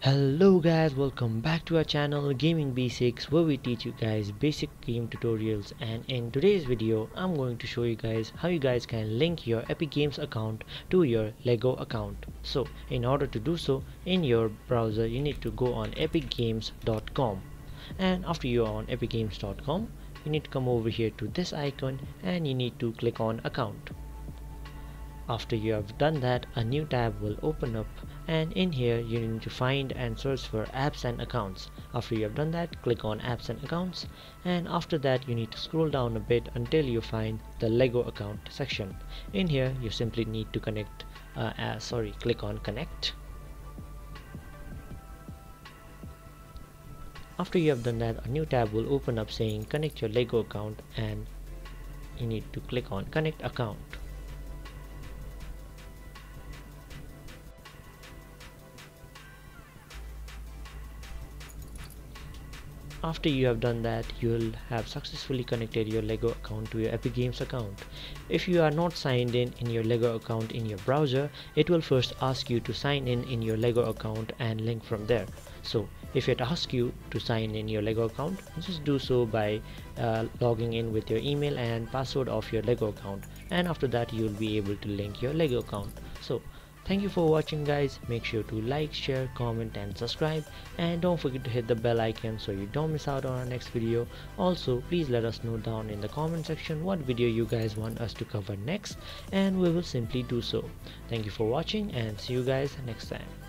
Hello guys, welcome back to our channel Gaming Basics, where we teach you guys basic game tutorials. And in today's video I'm going to show you guys how you guys can link your Epic Games account to your Lego account. So in order to do so, in your browser you need to go on epicgames.com, and after you are on epicgames.com you need to come over here to this icon and you need to click on account. After you have done that, a new tab will open up, and in here you need to find and search for apps and accounts. After you have done that, click on apps and accounts, and after that you need to scroll down a bit until you find the Lego account section. In here you simply need to click on connect. After you have done that, a new tab will open up saying connect your Lego account, and you need to click on connect account. After you have done that, you will have successfully connected your Lego account to your Epic Games account. If you are not signed in your Lego account in your browser, it will first ask you to sign in your Lego account and link from there. So if it asks you to sign in your Lego account, just do so by logging in with your email and password of your Lego account, and after that you will be able to link your Lego account. So thank you for watching guys. Make sure to like, share, comment and subscribe, and don't forget to hit the bell icon so you don't miss out on our next video. Also please let us know down in the comment section what video you guys want us to cover next, and we will simply do so. Thank you for watching and see you guys next time.